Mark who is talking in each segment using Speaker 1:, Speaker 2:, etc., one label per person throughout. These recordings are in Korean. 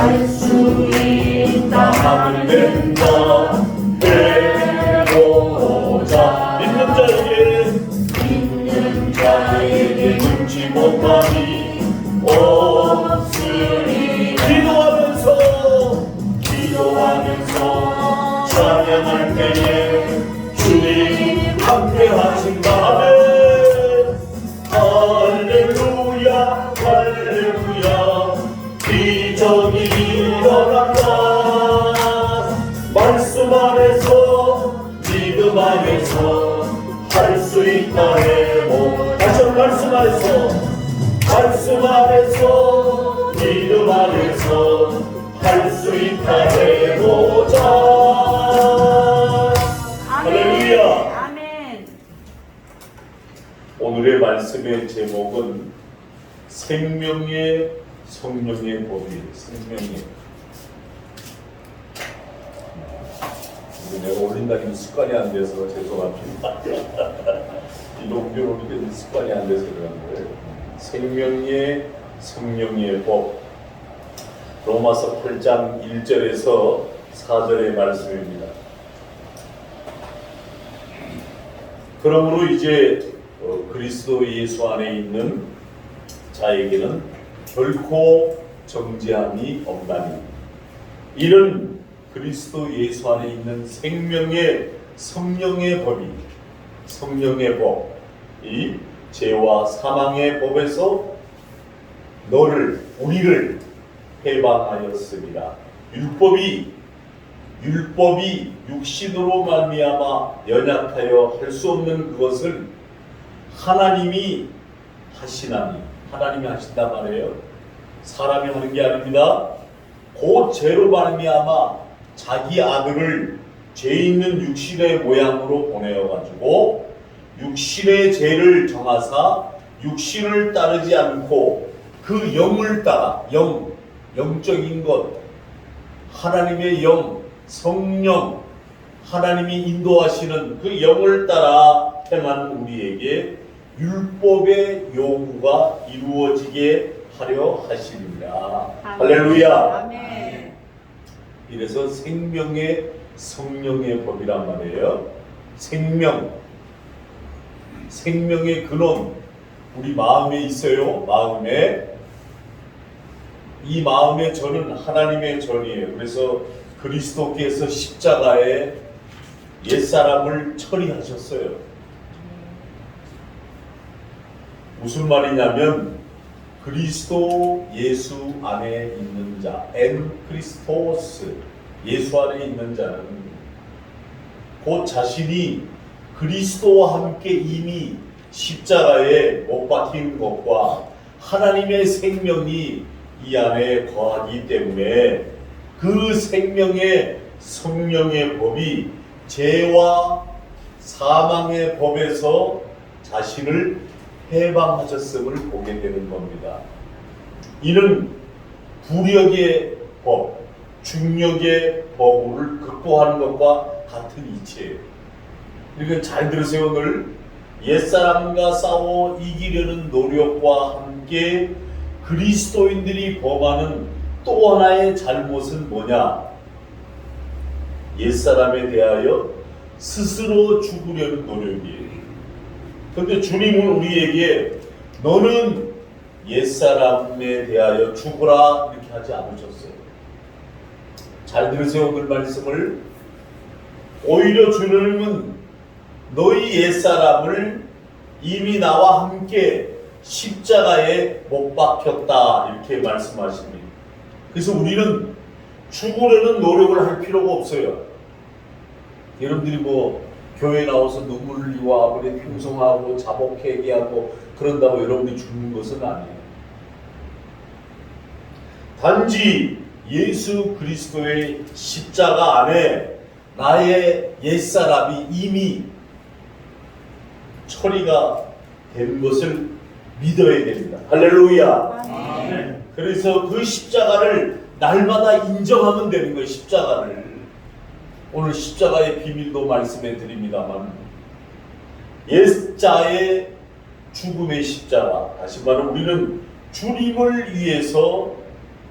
Speaker 1: 할 수 있다 하면 된다. 해보자. 믿는 자에게 눈치 못함이 없으리. 기도하면서 찬양할 때에 주님 함께 하신다. 할렐루야 할렐루야. 기적이 일어난다. 말씀 안에서 믿음 안에서 할 수 있다 해보. 다시 말씀 안에서 믿음 안에서 할 수 있다 해보자. 할렐루야.
Speaker 2: 아멘.
Speaker 1: 오늘의 말씀의 제목은 생명의 성령의 법이에요. 생명의. 내가 올린다는 습관이 안 돼서 죄송합니다. 이 농교를 올리는 습관이 안 돼서 그런 거예요. 생명의 성령의 법. 로마서 8장 1절에서 4절의 말씀입니다. 그러므로 이제 그리스도 예수 안에 있는 자에게는 결코 정죄함이 없나니 이는 그리스도 예수 안에 있는 생명의 성령의 법이 성령의 법, 이 죄와 사망의 법에서 우리를 해방하였습니다. 율법이 육신으로 말미암아 연약하여 할 수 없는 그것을 하나님이 하시나니, 하나님이 하신단 말이에요. 사람이 하는 게 아닙니다. 그 죄로 말미암아 자기 아들을 죄 있는 육신의 모양으로 보내어가지고 육신의 죄를 정하사 육신을 따르지 않고 그 영을 따라 영적인 것, 하나님의 영, 성령, 하나님이 인도하시는 그 영을 따라 행한 우리에게 율법의 요구가 이루어지게 하려 하십니다. 할렐루야.
Speaker 2: 아멘.
Speaker 1: 이래서 생명의 성령의 법이란 말이에요. 생명의 근원, 우리 마음에 있어요. 이 마음의 전은 하나님의 전이에요. 그래서 그리스도께서 십자가에 옛사람을 처리하셨어요. 무슨 말이냐면 그리스도 예수 안에 있는 자, 엔 크리스토스, 예수 안에 있는 자는 곧 자신이 그리스도와 함께 이미 십자가에 못 박힌 것과 하나님의 생명이 이 안에 거하기 때문에 그 생명의 성령의 법이 죄와 사망의 법에서 자신을 해방하셨음을 보게 되는 겁니다. 이는 부력의 법, 중력의 법을 극복하는 것과 같은 이치예요. 그러니까 잘 들으세요. 오늘 옛사람과 싸워 이기려는 노력과 함께 그리스도인들이 범하는 또 하나의 잘못은 뭐냐? 옛사람에 대하여 스스로 죽으려는 노력이에요. 그런데 주님은 우리에게 너는 옛사람에 대하여 죽으라 이렇게 하지 않으셨어요. 잘 들으세요. 오늘 말씀을. 오히려 주님은 너희 옛사람을 이미 나와 함께 십자가에 못 박혔다 이렇게 말씀하십니다. 그래서 우리는 죽으려는 노력을 할 필요가 없어요. 여러분들이 교회 나와서 눈물 흘리고 아버지 풍성하고 자복회개하고 그런다고 여러분이 죽는 것은 아니에요. 단지 예수 그리스도의 십자가 안에 나의 옛사람이 이미 처리가 된 것을 믿어야 됩니다. 할렐루야.
Speaker 2: 아멘.
Speaker 1: 그래서 그 십자가를 날마다 인정하면 되는 거예요. 십자가를. 오늘 십자가의 비밀도 말씀해 드립니다만 옛자의 죽음의 십자가, 다시 말하면 우리는 주님을 위해서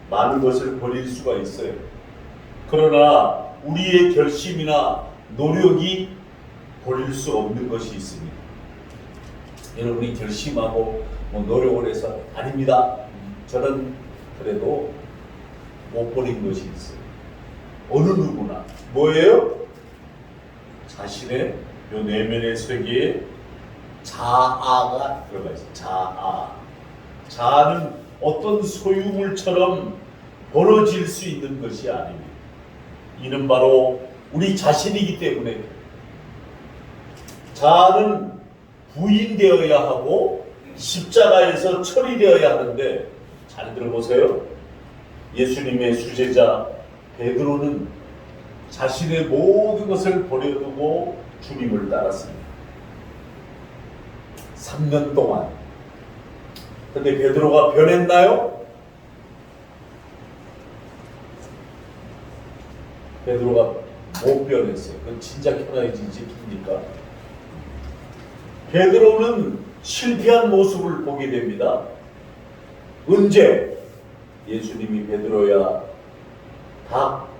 Speaker 1: 많은 것을 버릴 수가 있어요. 그러나 우리의 결심이나 노력이 버릴 수 없는 것이 있습니다. 여러분이 결심하고 노력을 해서 아닙니다. 저는 그래도 못 버린 것이 있어요. 어느 누구나. 뭐예요? 자신의 요 내면의 세계에 자아가 들어가 있어요. 자아. 자아는 어떤 소유물처럼 벌어질 수 있는 것이 아닙니다. 이는 바로 우리 자신이기 때문에 자아는 부인되어야 하고 십자가에서 처리되어야 하는데 잘 들어보세요. 예수님의 수제자 베드로는 자신의 모든 것을 버려두고 주님을 따랐습니다. 3년 동안. 근데 베드로가 변했나요? 베드로가 못 변했어요. 그건 진짜 편해지니까. 베드로는 실패한 모습을 보게 됩니다. 언제? 예수님이 베드로야,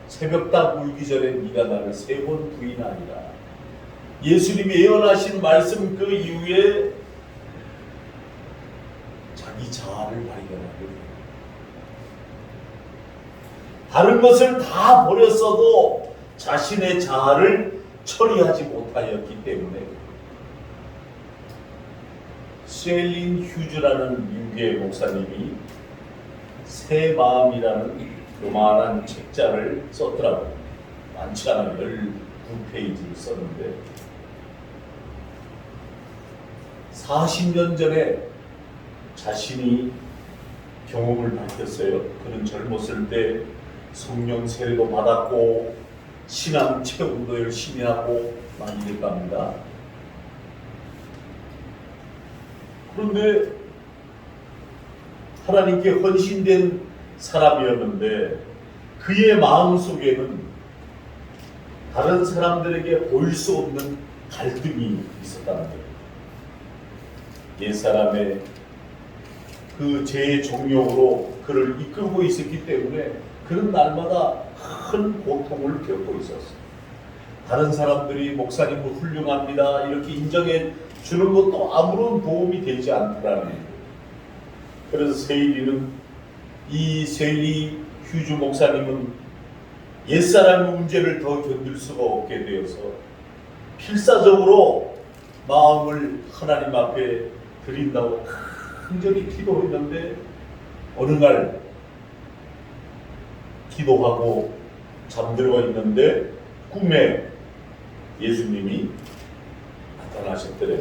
Speaker 1: 새벽 닭 울기 전에 네가 나를 3번 부인하리라. 예수님이 예언하신 말씀 그 이후에 자기 자아를 발견하게 돼요. 다른 것을 다 버렸어도 자신의 자아를 처리하지 못하였기 때문에 셀린 휴즈라는 미국의 목사님이 새 마음이라는 요만한 책자를 썼더라고요. 많지 않아요. 12페이지를 썼는데 40년 전에 자신이 경험을 밝혔어요. 그는 젊었을 때 성령 세례도 받았고 신앙 체험도 열심히 하고 막 이랬답니다. 그런데 하나님께 헌신된 사람이었는데 그의 마음속에는 다른 사람들에게 보일 수 없는 갈등이 있었다는 거예요. 옛사람의 그 죄의 종력으로 그를 이끌고 있었기 때문에 그는 날마다 큰 고통을 겪고 있었어요. 다른 사람들이 목사님도 훌륭합니다 이렇게 인정해 주는 것도 아무런 도움이 되지 않더라는 거예요. 그래서 세일리 휴즈 목사님은 옛사람의 문제를 더 견딜 수가 없게 되어서 필사적으로 마음을 하나님 앞에 드린다고 간절히 기도했는데 어느 날 기도하고 잠들어 있는데 꿈에 예수님이 나타나셨더래.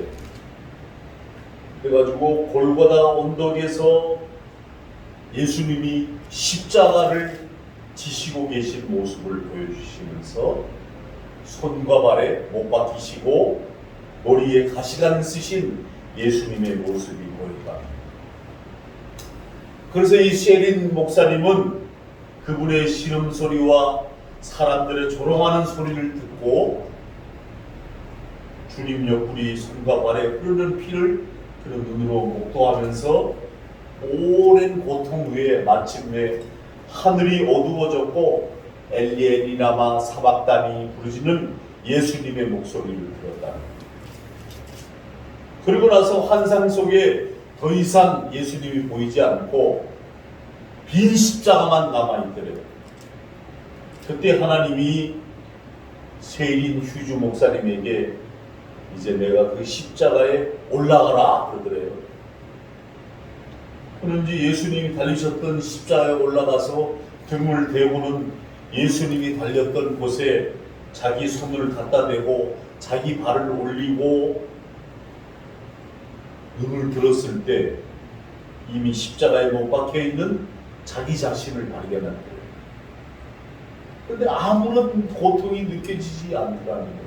Speaker 1: 그래가지고 골고다 언덕에서 예수님이 십자가를 지시고 계신 모습을 보여주시면서 손과 발에 못 박히시고 머리에 가시관 쓰신 예수님의 모습이 보인다. 그래서 이 셰린 목사님은 그분의 신음소리와 사람들의 조롱하는 소리를 듣고 주님 옆구리 손과 발에 흐르는 피를 그런 눈으로 목도하면서 오랜 고통 후에 마침내 하늘이 어두워졌고 엘리 엘리 라마 사박다니 부르짖는 예수님의 목소리를 들었다. 그리고 나서 환상 속에 더 이상 예수님이 보이지 않고 빈 십자가만 남아있더래요. 그때 하나님이 세일린 휴즈 목사님에게 이제 내가 그 십자가에 올라가라 그러더래요. 그런지 예수님이 달리셨던 십자가에 올라가서 등을 대고는 예수님이 달렸던 곳에 자기 손을 갖다 대고 자기 발을 올리고 눈을 들었을 때 이미 십자가에 못 박혀 있는 자기 자신을 발견한 거예요. 그런데 아무런 고통이 느껴지지 않더라는 거예요.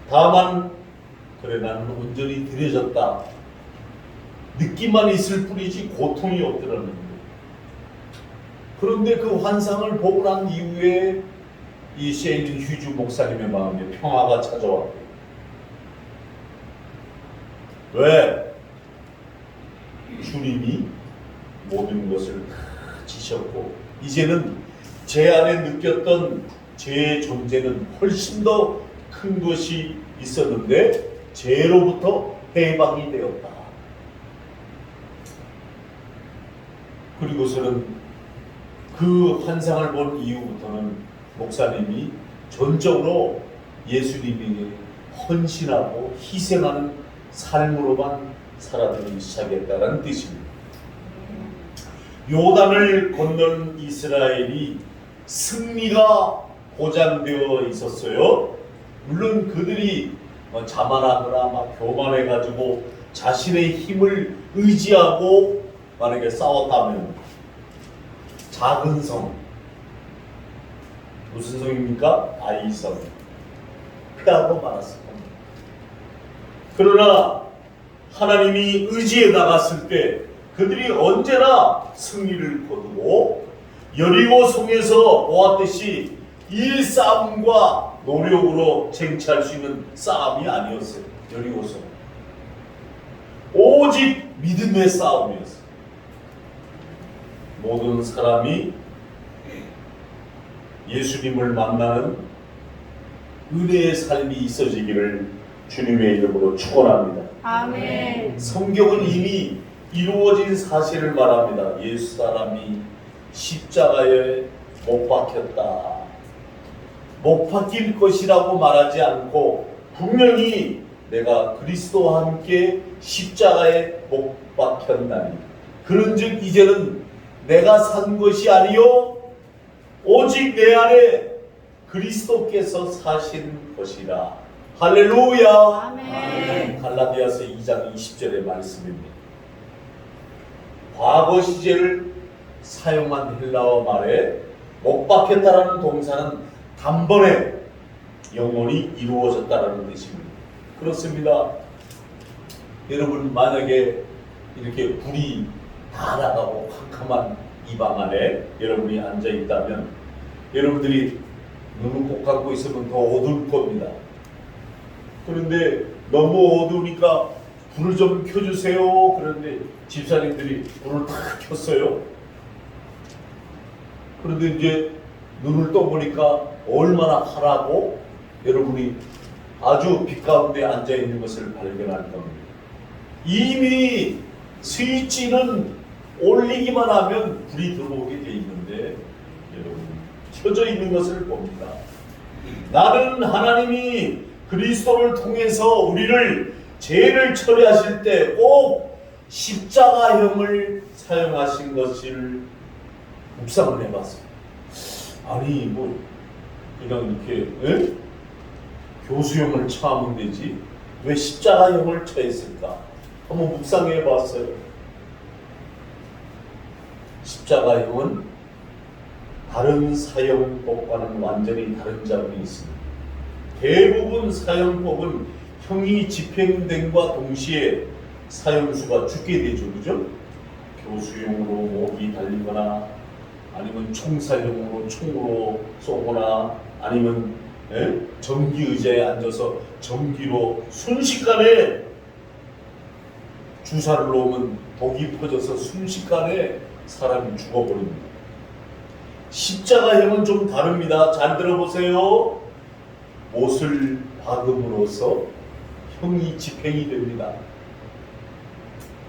Speaker 1: 다만 그래 나는 온전히 들여졌다. 느낌만 있을 뿐이지 고통이 없더라는 거예요. 그런데 그 환상을 보고 난 이후에 이 셰일린 휴즈 목사님의 마음에 평화가 찾아왔고 왜? 주님이 모든 것을 다 일으키셨고 이제는 제 안에 느꼈던 제 존재는 훨씬 더 큰 것이 있었는데 죄로부터 해방이 되었다. 그리고서는 그 환상을 본 이후부터는 목사님이 전적으로 예수님에게 헌신하고 희생하는 삶으로만 살아들기 시작했다는 뜻입니다. 요단을 건넌 이스라엘이 승리가 보장되어 있었어요. 물론 그들이 자만하거나 막 교만해가지고 자신의 힘을 의지하고 만약에 싸웠다면 작은 성, 무슨 성입니까? 아이성 패하고 말았을 겁니다. 그러나 하나님이 의지해 나갔을 때 그들이 언제나 승리를 거두고 여리고 성에서 보았듯이 일싸움과 노력으로 쟁취할 수 있는 싸움이 아니었어요. 여리고성 오직 믿음의 싸움이었어요. 모든 사람이 예수님을 만나는 은혜의 삶이 있어지기를 주님의 이름으로 축원합니다.
Speaker 2: 아멘.
Speaker 1: 성경은 이미 이루어진 사실을 말합니다. 예수 사람이 십자가에 못 박혔다. 못 박힐 것이라고 말하지 않고 분명히 내가 그리스도와 함께 십자가에 못 박혔나니 그런즉 이제는 내가 산 것이 아니요 오직 내 안에 그리스도께서 사신 것이라. 할렐루야.
Speaker 2: 아멘.
Speaker 1: 갈라디아서 2장 20절의 말씀입니다. 과거 시제를 사용한 헬라어 말에 못 박혔다라는 동사는 단번에 영원히 이루어졌다라는 뜻입니다. 그렇습니다. 여러분 만약에 이렇게 불이 다 나가고 캄캄한 이 방 안에 여러분이 앉아 있다면 여러분들이 눈을 꼭 감고 있으면 더 어두울 겁니다. 그런데 너무 어두우니까 불을 좀 켜주세요. 그런데 집사님들이 불을 다 켰어요. 그런데 이제 눈을 떠보니까 얼마나 하라고 여러분이 아주 빛 가운데 앉아 있는 것을 발견할 겁니다. 이미 스위치는 올리기만 하면 불이 들어오게 돼 있는데 여러분 켜져 있는 것을 봅니다. 나는 하나님이 그리스도를 통해서 우리를 죄를 처리하실 때 꼭 십자가형을 사용하신 것을 묵상을 해봤어요. 아니 뭐 그냥 이렇게 교수형을 처하면 되지 왜 십자가형을 처했을까? 한번 묵상해봤어요. 십자가형은 다른 사형법과는 완전히 다른 점이 있습니다. 대부분 사형법은 형이 집행됨과 동시에 사형수가 죽게 되죠. 그죠? 교수용으로 목이 달리거나 아니면 총살용으로 총으로 쏘거나 아니면 전기 의자에 앉아서 전기로 순식간에 주사를 놓으면 독이 퍼져서 순식간에 사람이 죽어버립니다. 십자가형은 좀 다릅니다. 잘 들어보세요. 못을 박음으로써 형이 집행이 됩니다.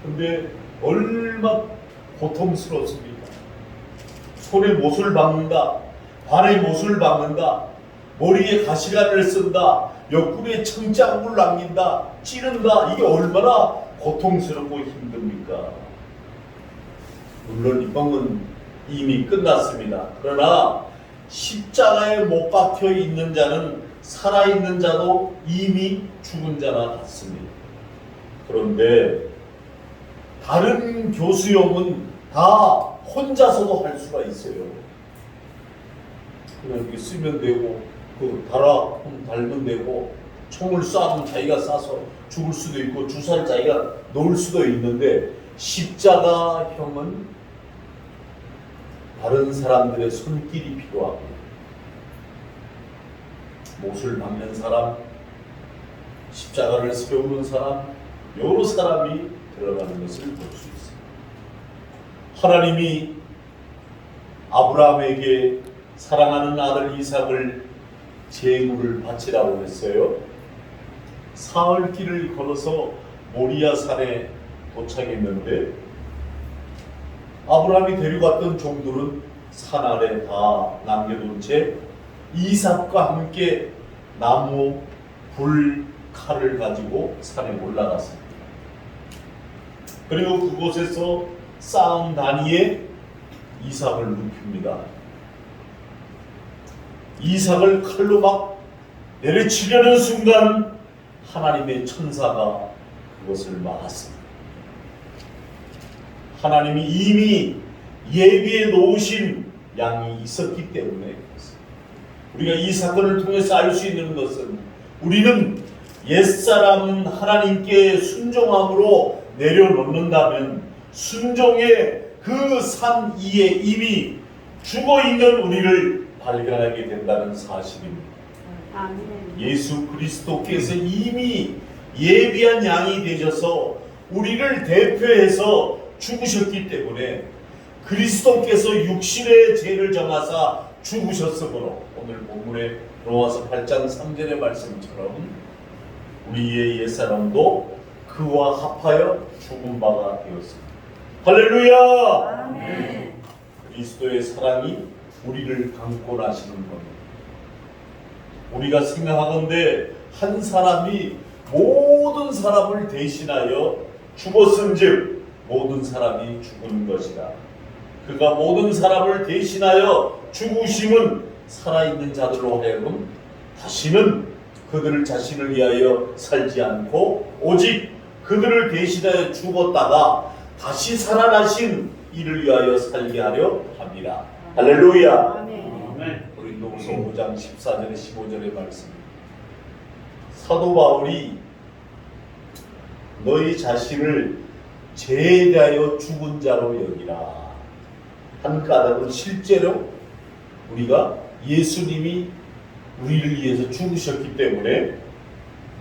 Speaker 1: 근데 얼마나 고통스럽습니까? 손에 못을 박는다, 발에 못을 박는다, 머리에 가시관을 쓴다, 옆구리에 청장을 남긴다, 찌른다. 이게 얼마나 고통스럽고 힘듭니까? 물론 이 병은 이미 끝났습니다. 그러나 십자가에 못 박혀 있는 자는 살아있는 자도 이미 죽은 자나 같습니다. 그런데 다른 교수형은 다 혼자서도 할 수가 있어요. 그냥 이렇게 쓰면 되고 그 달면 되고 총을 쏴면 자기가 쏴서 죽을 수도 있고 주사를 자기가 놓을 수도 있는데 십자가형은 다른 사람들의 손길이 필요하고 못을 박는 사람, 십자가를 세우는 사람, 여러 사람이 들어가는 것을 볼 수 있습니다. 하나님이 아브라함에게 사랑하는 아들 이삭을 제물을 바치라고 했어요. 사흘 길을 걸어서 모리아 산에 도착했는데 아브라함이 데려갔던 종들은 산 아래 다 남겨둔 채 이삭과 함께 나무, 불, 칼을 가지고 산에 올라갔습니다. 그리고 그곳에서 쌓은 단위에 이삭을 눕힙니다. 이삭을 칼로 막 내리치려는 순간 하나님의 천사가 그것을 막았습니다. 하나님이 이미 예비해 놓으신 양이 있었기 때문에 우리가 이 사건을 통해서 알 수 있는 것은 우리는 옛사람 하나님께 순종함으로 내려놓는다면 순종의 그 산 위에 이미 죽어있는 우리를 발견하게 된다는 사실입니다.
Speaker 2: 아멘.
Speaker 1: 예수 그리스도께서 이미 예비한 양이 되셔서 우리를 대표해서 죽으셨기 때문에 그리스도께서 육신의 죄를 정하사 죽으셨으므로 오늘 본문의 로마서 8장 3절의 말씀처럼 우리의 옛사람도 그와 합하여 죽은 바가 되었습니다. 할렐루야!
Speaker 2: 아멘.
Speaker 1: 그리스도의 사랑이 우리를 강권하시는 겁니다. 우리가 생각하건대 한 사람이 모든 사람을 대신하여 죽었은즉 모든 사람이 죽은 것이다. 그가 모든 사람을 대신하여 죽으심은 살아있는 자들로 하여금 다시는 그들을 자신을 위하여 살지 않고 오직 그들을 대신하여 죽었다가 다시 살아나신 이를 위하여 살게 하려 합니다. 할렐루야.
Speaker 2: 아멘.
Speaker 1: 고린도후서 5장 14절에 15절의 말씀. 사도 바울이 너희 자신을 죄에 대하여 죽은 자로 여기라 한 까닭은 실제로 우리가 예수님이 우리를 위해서 죽으셨기 때문에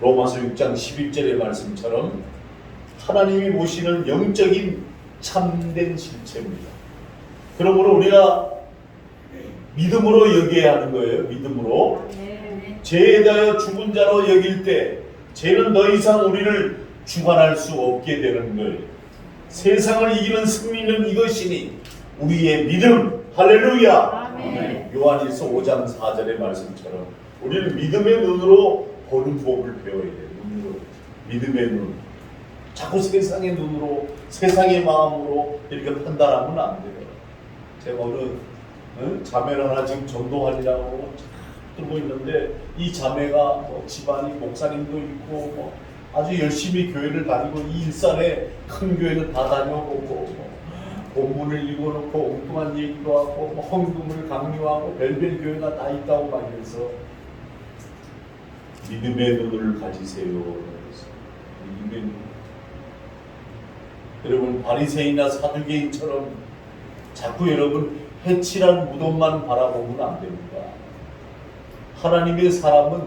Speaker 1: 로마서 6장 11절의 말씀처럼 하나님이 보시는 영적인 참된 실체입니다. 그러므로 우리가 믿음으로 여겨야 하는 거예요. 믿음으로.
Speaker 2: 아멘.
Speaker 1: 죄에 대하여 죽은 자로 여길 때 죄는 더 이상 우리를 주관할 수 없게 되는 거예요. 세상을 이기는 승리는 이것이니 우리의 믿음. 할렐루야.
Speaker 2: 아멘.
Speaker 1: 요한일서 5장 4절의 말씀처럼 우리는 믿음의 눈으로 보는 법을 배워야 돼요. 눈으로. 믿음의 눈. 자꾸 세상의 눈으로 세상의 마음으로 이렇게 판단하면 안 돼요. 제가 오늘 자매를 하나 지금 전도하려고 들고 있는데 이 자매가 뭐 집안이 목사님도 있고 뭐 아주 열심히 교회를 다니고 이 일산에 큰 교회는 다 다녀보고 뭐 본문을 읽어놓고 엉뚱한 얘기도 하고 뭐 헌금을 강요하고 별별 교회가 다 있다고 말해서 믿음의 눈을 가지세요. 믿음의 눈. 여러분 바리새인이나 사두개인처럼 자꾸 여러분 해칠한 무덤만 바라보면 안 됩니다. 하나님의 사람은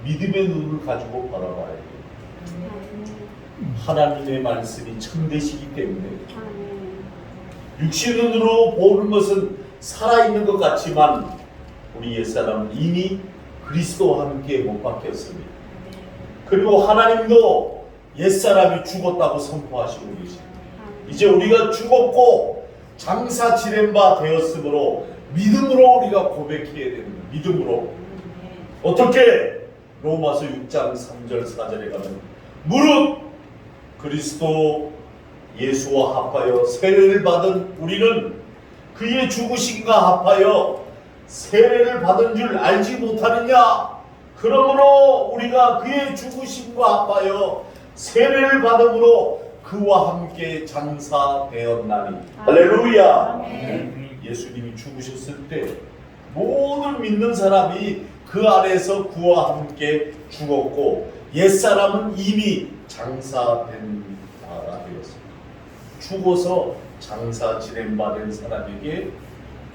Speaker 1: 믿음의 눈을 가지고 바라봐야 돼요. 하나님의 말씀이 참되시기 때문에 육신 눈으로 보는 것은 살아있는 것 같지만 우리 옛사람은 이미 그리스도와 함께 못 박혔습니다. 그리고 하나님도 옛사람이 죽었다고 선포하시고 계십니다. 이제 우리가 죽었고 장사 지낸 바 되었으므로 믿음으로 우리가 고백해야 됩니다. 믿음으로. 어떻게? 로마서 6장 3절 4절에 가면 무릇 그리스도 예수와 합하여 세례를 받은 우리는 그의 죽으심과 합하여 세례를 받은 줄 알지 못하느냐? 그러므로 우리가 그의 죽으심과 합하여 세례를 받음으로 그와 함께 장사되었나니. 할렐루야.
Speaker 2: 아멘.
Speaker 1: 예수님이 죽으셨을 때 모든 믿는 사람이 그 안에서 그와 함께 죽었고 옛사람은 이미 장사된 바가 되었습니다. 죽어서 장사 지낸 바 된 사람에게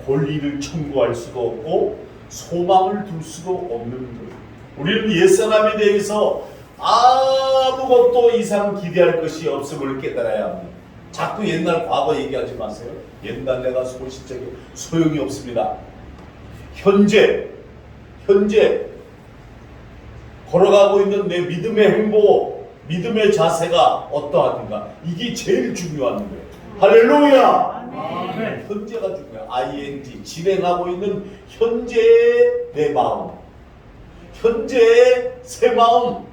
Speaker 1: 권리를 청구할 수도 없고 소망을 둘 수도 없는 거예요. 우리는 옛사람에 대해서 아무것도 이상 기대할 것이 없음을 깨달아야 합니다. 자꾸 옛날 과거 얘기하지 마세요. 옛날 내가 속으신 적이 소용이 없습니다. 현재 걸어가고 있는 내 믿음의 행보, 믿음의 자세가 어떠하든가 이게 제일 중요한 거예요. 할렐루야!
Speaker 2: 아멘.
Speaker 1: 현재가 중요해요. ing, 진행하고 있는 현재의 내 마음, 현재의 새 마음.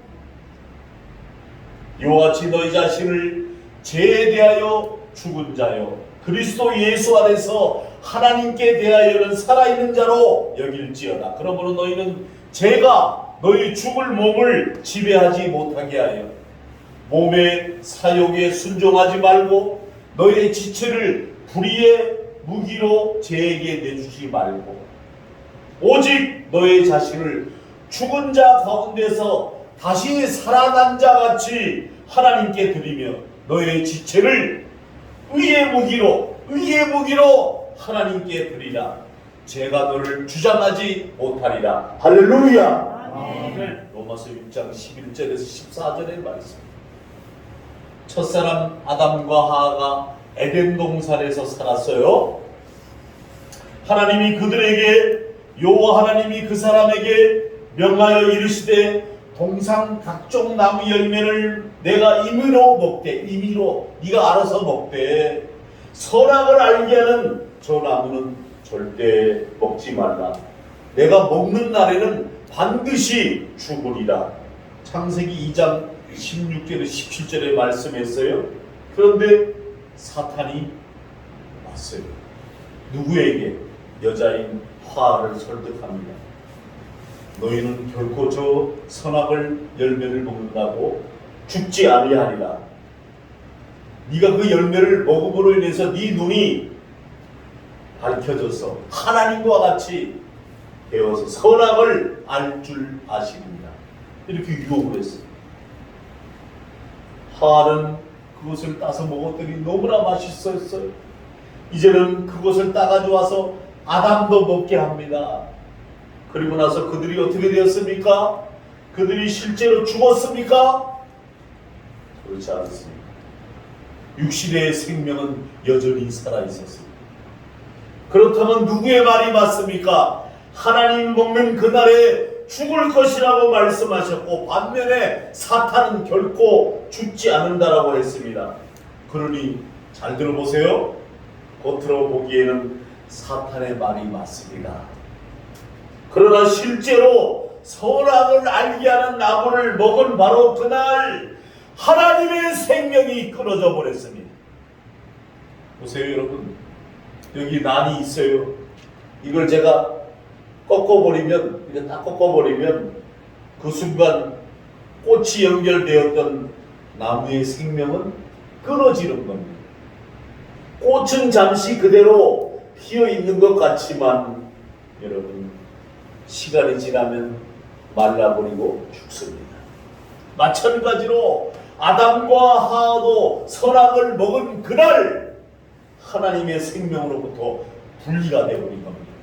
Speaker 1: 이와 같이 너희 자신을 죄에 대하여 죽은 자요 그리스도 예수 안에서 하나님께 대하여는 살아있는 자로 여길지어다. 그러므로 너희는 죄가 너희 죽을 몸을 지배하지 못하게 하여 몸의 사욕에 순종하지 말고 너희의 지체를 불의의 무기로 죄에게 내주지 말고 오직 너희 자신을 죽은 자 가운데서 다시 살아난 자 같이 하나님께 드리며 너희의 지체를 의의 무기로 하나님께 드리라. 죄가 너를 주장하지 못하리라. 할렐루야.
Speaker 2: 아멘.
Speaker 1: 로마서 6장 11절에서 14절의 말씀. 첫사람 아담과 하하가 에덴 동산에서 살았어요. 하나님이 그들에게 여호와 하나님이 그 사람에게 명하여 이르시되 동산 각종 나무 열매를 내가 임의로 먹되 임의로 네가 알아서 먹되 선악을 알게 하는 저 나무는 절대 먹지 말라. 내가 먹는 날에는 반드시 죽으리라. 창세기 2장 16절에 17절에 말씀했어요. 그런데 사탄이 왔어요. 누구에게? 여자인 하와를 설득합니다. 너희는 결코 저 선악을 열매를 먹는다고 죽지 아니하리라. 네가 그 열매를 먹음으로 인해서 네 눈이 밝혀져서 하나님과 같이 되어서 선악을 알 줄 아시리라. 이렇게 유혹을 했어요. 하와는 그것을 따서 먹었더니 너무나 맛있었어요. 이제는 그것을 따가져와서 아담도 먹게 합니다. 그리고 나서 그들이 어떻게 되었습니까? 그들이 실제로 죽었습니까? 그렇지 않습니다. 육신의 생명은 여전히 살아있었습니다. 그렇다면 누구의 말이 맞습니까? 하나님 먹는 그날에 죽을 것이라고 말씀하셨고 반면에 사탄은 결코 죽지 않는다라고 했습니다. 그러니 잘 들어보세요. 겉으로 보기에는 사탄의 말이 맞습니다. 그러나 실제로 선악을 알게 하는 나무를 먹은 바로 그날 하나님의 생명이 끊어져 버렸습니다. 보세요 여러분, 여기 난이 있어요. 이걸 제가 꺾어버리면, 이렇게 딱 꺾어버리면 그 순간 꽃이 연결되었던 나무의 생명은 끊어지는 겁니다. 꽃은 잠시 그대로 피어 있는 것 같지만 여러분 시간이 지나면 말라버리고 죽습니다. 마찬가지로 아담과 하와도 선악을 먹은 그날 하나님의 생명으로부터 분리가 되어버린 겁니다.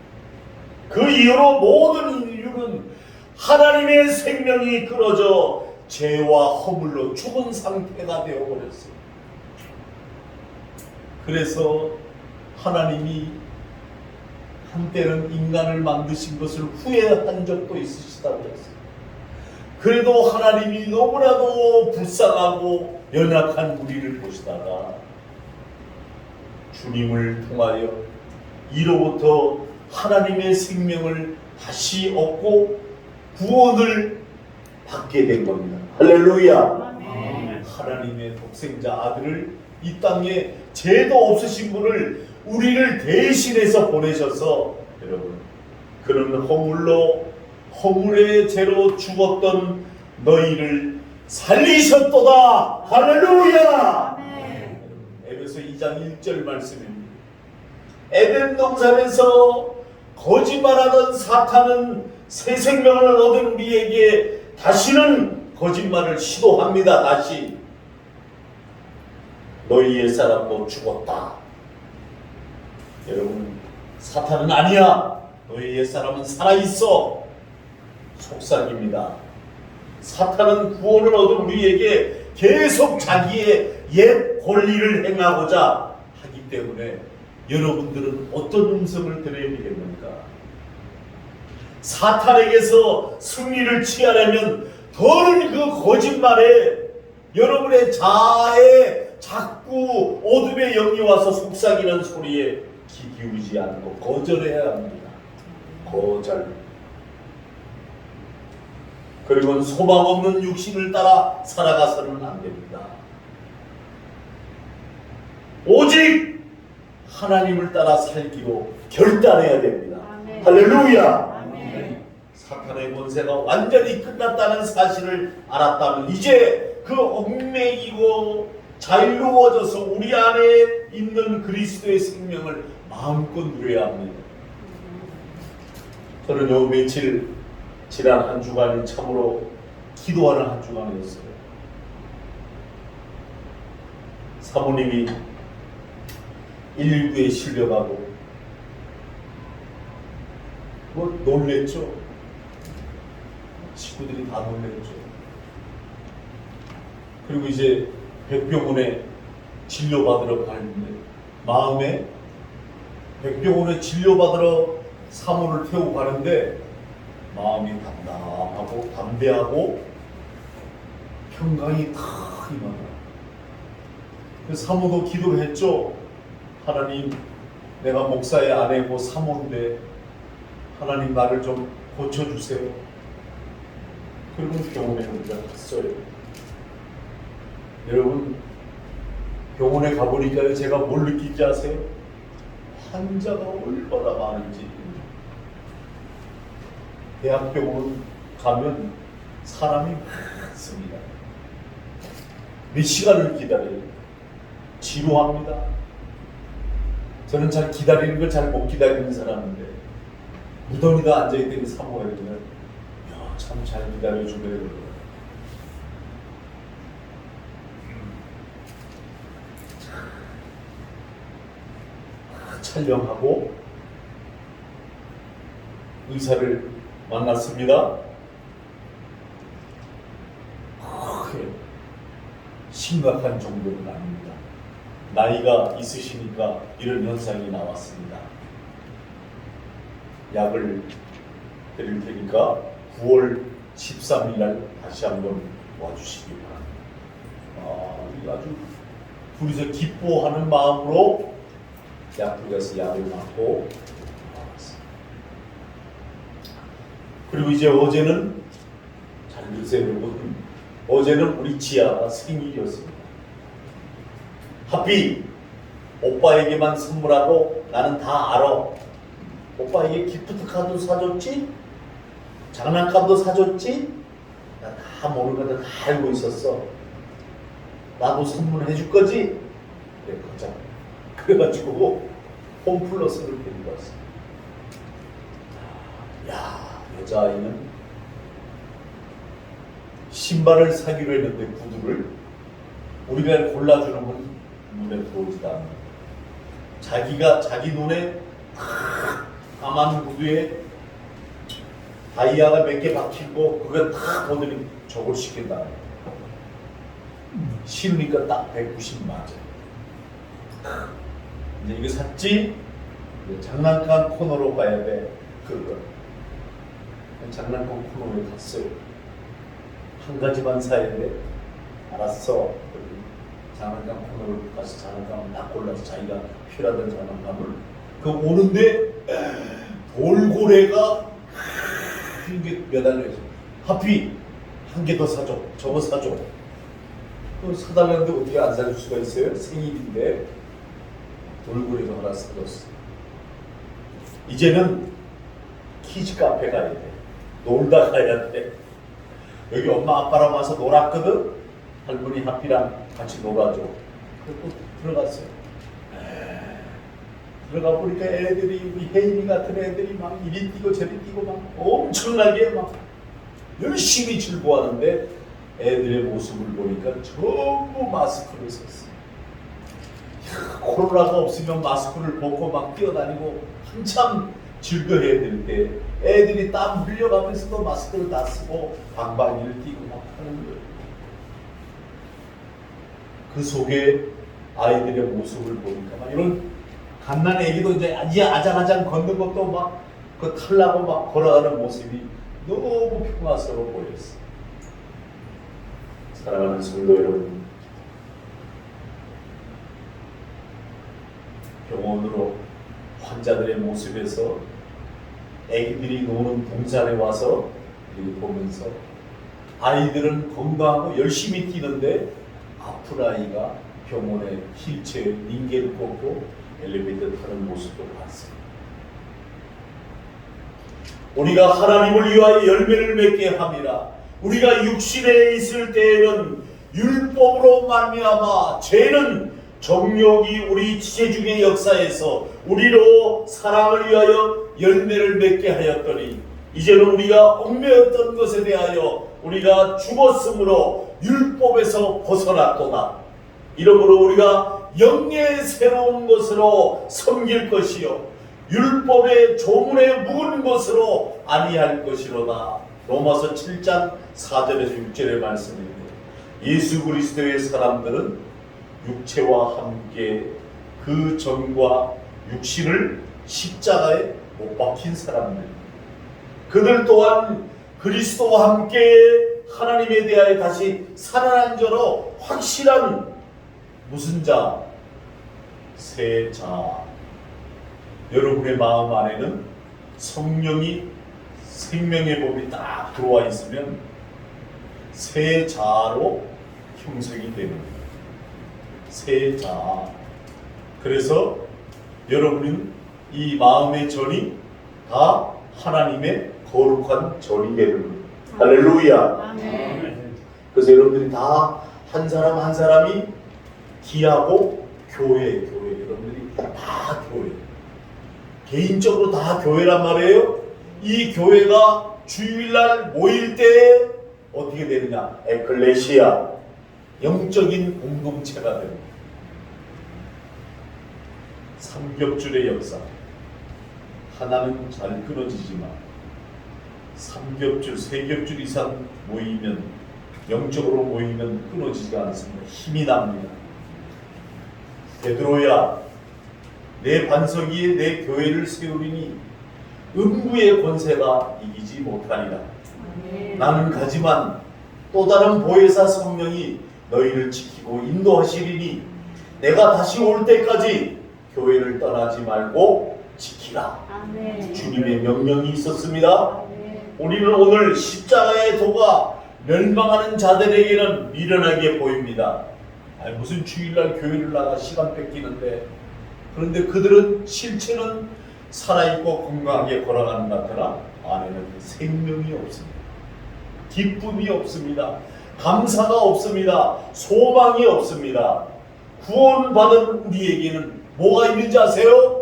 Speaker 1: 그 이후로 모든 인류는 하나님의 생명이 끊어져 죄와 허물로 죽은 상태가 되어버렸어요. 그래서 하나님이 한때는 인간을 만드신 것을 후회한 적도 있으시다고 했어요. 그래도 하나님이 너무나도 불쌍하고 연약한 우리를 보시다가 주님을 통하여 이로부터 하나님의 생명을 다시 얻고 구원을 받게 된 겁니다. 할렐루야. 하나님의 독생자 아들을 이 땅에 죄도 없으신 분을 우리를 대신해서 보내셔서 여러분 그는 허물의 죄로 죽었던 너희를 살리셨도다. 할렐루야. 에베소 2장 1절 말씀입니다. 에덴 동산에서 거짓말하던 사탄은 새 생명을 얻은 우리에게 다시는 거짓말을 시도합니다. 다시 너희 옛사람도 죽었다. 여러분 사탄은 아니야. 너희 옛사람은 살아있어. 속삭입니다. 사탄은 구원을 얻은 우리에게 계속 자기의 옛 권리를 행하고자 하기 때문에 여러분들은 어떤 음성을 들어야 되겠습니까? 사탄에게서 승리를 취하려면 더는 그 거짓말에 여러분의 자아에 자꾸 어둠의 영이 와서 속삭이는 소리에 귀 기울이지 않고 거절해야 합니다. 거절. 그리고 소망 없는 육신을 따라 살아가서는 안 됩니다. 오직 하나님을 따라 살기로 결단해야 됩니다.
Speaker 2: 아멘.
Speaker 1: 할렐루야.
Speaker 2: 아멘.
Speaker 1: 사탄의 권세가 완전히 끝났다는 사실을 알았다면 이제 그 얽매이고 자유로워져서 우리 안에 있는 그리스도의 생명을 마음껏 누려야 합니다. 저는 요 며칠 지난 한 주간이 참으로 기도하는 한 주간이었어요. 사모님이 119에 실려가고 뭐 놀랬죠. 친구들이 다 놀랬죠. 그리고 이제 백병원에 진료받으러 가는데 마음에 백병원에 진료받으러 사모를 태우고 가는데 마음이 담담하고 담대하고 평강이 탁 임하더라. 그 사모도 기도했죠. 하나님, 내가 목사의 아내고 사모인데 하나님 나를 좀 고쳐주세요. 그리고 병원에 우리가 갔어요. 여러분, 병원에 가보니까 제가 뭘 느끼지 아세요? 환자가 얼마나 많은지. 대학병원 가면 사람이 많습니다. 몇 시간을 기다려요. 지루합니다. 저는 잘 기다리는 걸 잘 못 기다리는 사람인데 무던히다 앉아있던 사모가 이러면 참 잘 기다려주네 그러더라고요. 촬영하고 의사를 만났습니다. 심각한 정도는 아닙니다. 나이가 있으시니까 이런 현상이 나왔습니다. 약을 드릴 테니까 9월 13일 날 다시 한번 와주시기 바랍니다. 아주 둘이서 기뻐하는 마음으로 약국에 가서 약을 맞고 나왔습니다. 그리고 이제 어제는 잘 들으세요 여러분. 어제는 우리 지아가 생일이었습니다. 하필 오빠에게만 선물하고 나는 다 알아. 오빠에게 기프트 카드 사줬지? 장난감도 사줬지? 나 다 모르는 거다 알고 있었어. 나도 선물해 줄 거지? 그래, 가자. 그래가지고 홈플러스를 데리고 왔어. 야, 여자아이는 신발을 사기로 했는데 구두를 우리가 골라주는 건 눈에 들어오지도 않는. 자기가 자기 눈에 까만 구두에 다이아가 몇 개 박히고 그걸 다 보더니 저걸 시킨다. 신으니까 딱 190 맞아. 이제 이거 샀지? 이제 장난감 코너로 가야 돼. 그거. 장난감 코너에 갔어요. 한 가지만 사야 돼. 알았어. 장난감 코너로 가서 장난감을 딱 골라서 자기가 필요하던 장난감을 그 오는데 돌고래가 이게 매달려 있어. 하필 한 개 더 사줘. 저거 사줘. 또 사달라는데 어떻게 안 사줄 수가 있어요? 생일인데 돌고래가 하나 사줬어. 이제는 키즈 카페 가야 돼. 놀다 가야 돼. 여기 엄마 아빠랑 와서 놀았거든. 할머니 하피랑 같이 놀아줘. 그리고 들어갔어요. 들어가 보니까 애들이 우리 혜인이 같은 애들이 막 이리 뛰고 저리 뛰고 막 엄청나게 막 열심히 즐거워하는데 애들의 모습을 보니까 전부 마스크를 썼어요. 코로나가 없으면 마스크를 벗고 막 뛰어다니고 한참 즐거워해야 될 때 애들이 땀 흘려가면서도 마스크를 다 쓰고 방방이를 뛰고 막 하는 거예요. 그 속에 아이들의 모습을 보니까 막 이런 갓난 애기도 이제 아장아장 걷는 것도 막 그 탈라고 막 걸어가는 모습이 너무 평화스러워 보였어. 사랑하는 성도 여러분, 병원으로 환자들의 모습에서 애기들이 노는 동산에 와서 보면서 아이들은 건강하고 열심히 뛰는데 아픈 아이가 병원에 휠체어에 링겔을 꽂고 엘리베이터 타는 모습을 봤어요. 우리가 하나님을 위하여 열매를 맺게 함이라. 우리가 육신에 있을 때에는 율법으로 말미암아 죄는 정욕이 우리 지체중의 역사에서 우리로 사랑을 위하여 열매를 맺게 하였더니 이제는 우리가 얽매였던 것에 대하여 우리가 죽었으므로 율법에서 벗어났도다. 이러므로 우리가 영예의 새로운 것으로 섬길 것이요 율법의 조문에 묵은 것으로 아니할 것이로다. 로마서 7장 4절에서 6절의 말씀입니다. 예수 그리스도의 사람들은 육체와 함께 그 정과 육신을 십자가에 못 박힌 사람들, 그들 또한 그리스도와 함께 하나님에 대하여 다시 살아난 자로 확실한 무슨 자? 새 자. 여러분의 마음 안에는 성령이 생명의 법이 딱 들어와 있으면 새 자로 형성이 되는 거예요. 새 자. 그래서 여러분은 이 마음의 전이 다 하나님의 거룩한 전이 되는 거예요. 할렐루야.
Speaker 2: 아멘.
Speaker 1: 그래서 여러분들이 다 한 사람 한 사람이 기하고 교회 여러분들이 다 교회. 개인적으로 다 교회란 말이에요. 이 교회가 주일날 모일 때 어떻게 되느냐? 에클레시아, 영적인 공동체가 됩니다. 삼겹줄의 역사. 하나는 잘 끊어지지만 삼겹줄, 세겹줄 이상 모이면 영적으로 모이면 끊어지지가 않습니다. 힘이 납니다. 베드로야, 내 반석 위에 내 교회를 세우리니 음부의 권세가 이기지 못하리라. 나는 가지만 또 다른 보혜사 성령이 너희를 지키고 인도하시리니 내가 다시 올 때까지 교회를 떠나지 말고 지키라.
Speaker 2: 아멘.
Speaker 1: 주님의 명령이 있었습니다.
Speaker 2: 아멘.
Speaker 1: 우리는 오늘 십자가의 도가 멸망하는 자들에게는 미련하게 보입니다. 아니, 무슨 주일날 교회를 나가 시간 뺏기는데, 그런데 그들은 실체는 살아있고 건강하게 걸어가는 것 같으나 안에는 생명이 없습니다. 기쁨이 없습니다. 감사가 없습니다. 소망이 없습니다. 구원받은 우리에게는 뭐가 있는지 아세요?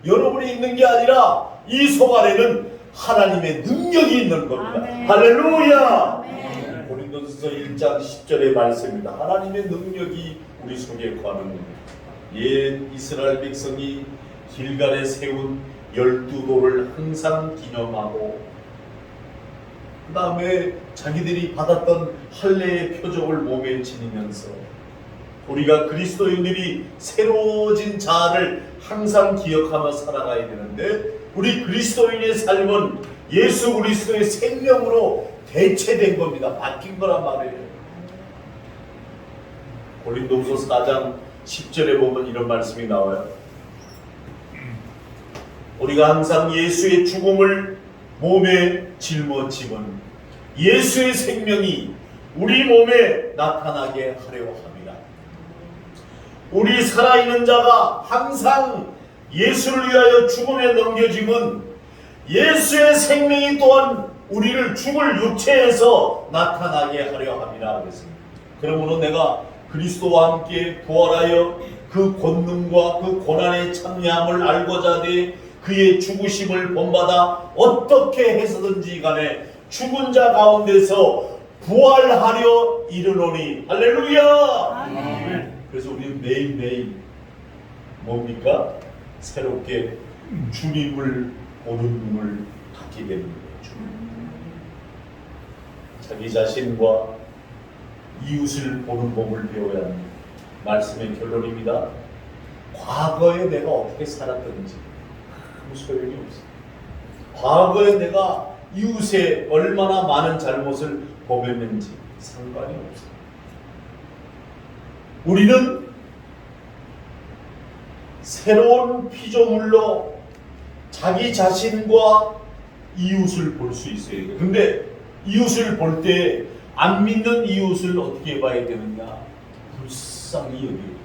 Speaker 1: 여러분이 있는 게 아니라 이 속 안에는 하나님의 능력이 있는 겁니다.
Speaker 2: 아멘.
Speaker 1: 할렐루야.
Speaker 2: 아멘.
Speaker 1: 고린도전서 1장 10절의 말씀입니다. 하나님의 능력이 우리 속에 거하는 겁니다. 옛 이스라엘 백성이 길갈에 세운 12도를 항상 기념하고 그 다음에 자기들이 받았던 할례의 표적을 몸에 지니면서 우리가 그리스도인들이 새로워진 자아를 항상 기억하며 살아가야 되는데, 우리 그리스도인의 삶은 예수 그리스도의 생명으로 대체된 겁니다. 바뀐 거란 말이에요. 고린도후서 4장 10절에 보면 이런 말씀이 나와요. 우리가 항상 예수의 죽음을 몸에 짊어지면 예수의 생명이 우리 몸에 나타나게 하려 합니다. 우리 살아있는 자가 항상 예수를 위하여 죽음에 넘겨지면 예수의 생명이 또한 우리를 죽을 육체에서 나타나게 하려 함이라 그랬습니다. 그러므로 내가 그리스도와 함께 부활하여 그 권능과 그 고난의 참여함을 알고자 하되 그의 죽으심을 본받아 어떻게 해서든지 간에 죽은 자 가운데서 부활하려 이르노니. 할렐루야.
Speaker 2: 아멘.
Speaker 1: 그래서 우리는 매일매일 뭡니까? 새롭게 주님을 보는 눈을 갖게 되는 거예요. 자기 자신과 이웃을 보는 법을 배워야 합니다. 말씀의 결론입니다. 과거에 내가 어떻게 살았던지 아무 소용이 없어. 과거에 내가 이웃에 얼마나 많은 잘못을 범했는지 상관이 없어. 우리는 새로운 피조물로 자기 자신과 이웃을 볼 수 있어야 돼. 근데 이웃을 볼 때 안 믿는 이웃을 어떻게 봐야 되느냐? 불쌍히 여기고.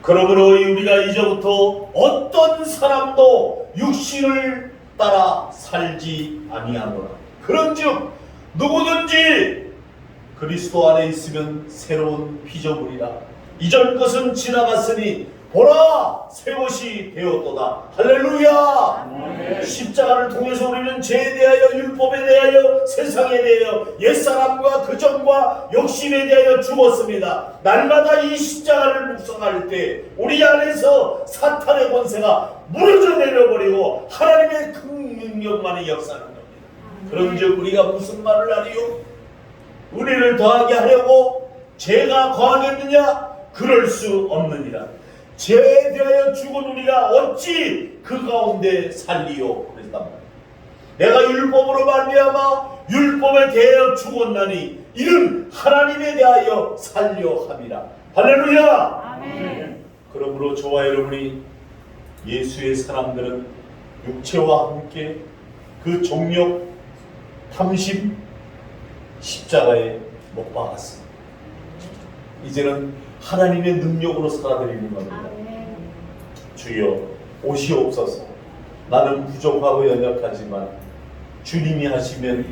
Speaker 1: 그러므로 우리가 이제부터 어떤 사람도 육신을 따라 살지 아니하노라. 그런즉 누구든지 그리스도 안에 있으면 새로운 피조물이라. 이전 것은 지나갔으니 보라 새 것이 되었도다. 할렐루야. 십자가를 통해서 우리는 죄에 대하여, 율법에 대하여, 세상에 대하여, 옛사람과 그전과 욕심에 대하여 죽었습니다. 날마다 이 십자가를 묵상할 때 우리 안에서 사탄의 권세가 무너져 내려버리고 하나님의 큰 능력만이 역사하는 겁니다. 그런즉 우리가 무슨 말을 하리요? 우리를 더하게 하려고 죄가 거하겠느냐? 그럴 수 없느니라. 죄에 대하여 죽은 우리가 어찌 그 가운데 살리요? 그랬단 말이야. 내가 율법으로 말미암아 율법에 대하여 죽었나니 이는 하나님에 대하여 살려 함이라. 할렐루야.
Speaker 2: 아멘.
Speaker 1: 그러므로 저와 여러분이 예수의 사람들은 육체와 함께 그 정욕, 탐심, 십자가에 못 박았습니다. 이제는 하나님의 능력으로 살아드리는 겁니다.
Speaker 2: 아멘.
Speaker 1: 주여 오시옵소서. 나는 부족하고 연약하지만 주님이 하시면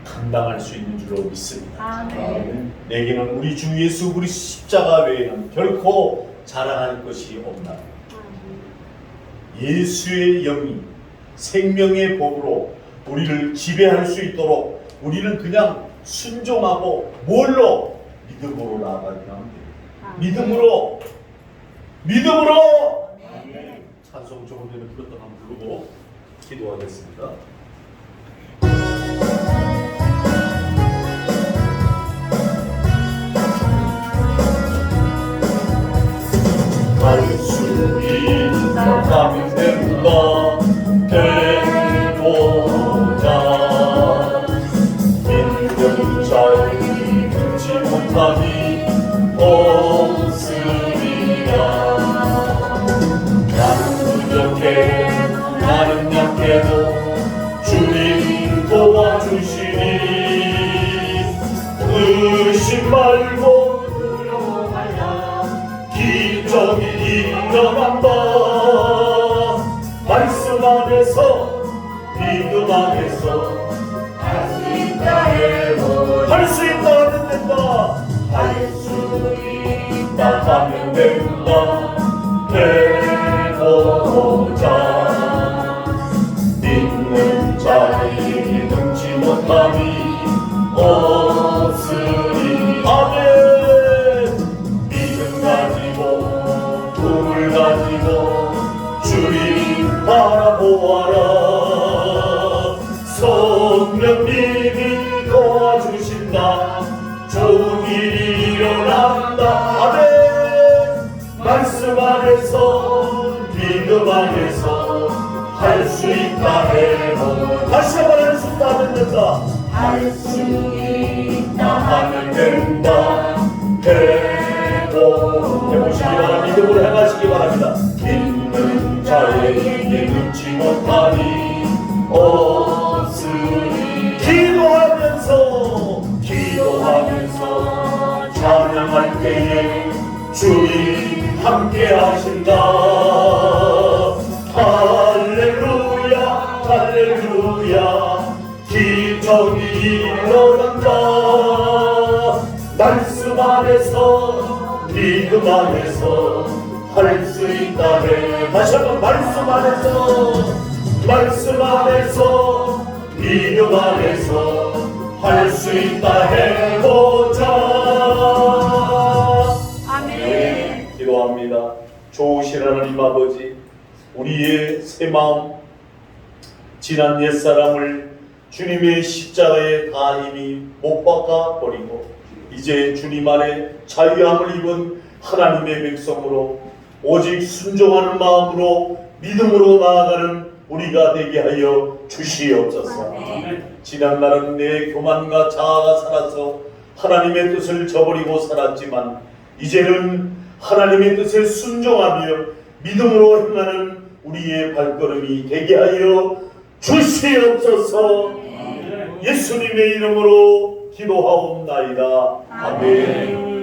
Speaker 1: 감당할 수 있는 줄로 믿습니다.
Speaker 2: 아멘.
Speaker 1: 내게는 우리 주 예수 그리스도 십자가 외에는 결코 자랑할 것이 없나. 예수의 영이 생명의 법으로 우리를 지배할 수 있도록 우리는 그냥 순종하고 뭘로? 믿음으로 나아가면 됩니다. 믿음으로. 찬송 조금 전에 불렀던 한 부르고 기도하겠습니다. 갈 수 있다면 된다 되고자 믿는 자의 듣지 못하니 없으리라. 나는 부족해 나는 약해도 주님 도와주시니 의심 말고 기적이 일어난다. 말씀 안에서 믿음 안에서 할 수 있다 해보자. 할 수 있다 하면 된다. 할 수 있다 하면 된다. 해보자. 믿는 자에게 능치 못함이 없으리. 아멘. 믿음 가지고 꿈을 가지고 주님 바라보아라. 성령님이 도와주신다. 좋은 일이 일어난다. 아멘. 말씀 안에서 믿음 안에서 할 수 있다 해보. 다시 한번 할 수 있다 하면 된다. 할 수 있다 하면 된다. 해보시기 바랍니다. 믿음으로 행하시기 바랍니다. 믿는 자에게 능치 못하니 없으리. 기도하면서 찬양할 때에 주님 함께 하신다. 할렐루야 할렐루야. 기적이 일어난다. 말씀 안에서 믿음 안에서 할 수 있다 해. 다시 한번 말씀 안에서 믿음 안에서 할 수 있다 해보자.
Speaker 2: 아멘.
Speaker 1: 기도합니다. 좋으신 하나님 아버지, 우리의 새 마음, 지난 옛사람을 주님의 십자가에 다 이미 못 박아 버리고 이 이제 주님 안에 자유함을 입은 하나님의 백성으로 오직 순종하는 마음으로 믿음으로 나아가는 우리가 되게 하여 주시옵소서. 지난 날은 내 교만과 자아가 살아서 하나님의 뜻을 저버리고 살았지만 이제는 하나님의 뜻에 순종하며 믿음으로 행하는 우리의 발걸음이 되게 하여 주시옵소서. 예수님의 이름으로 기도하옵나이다. 아멘.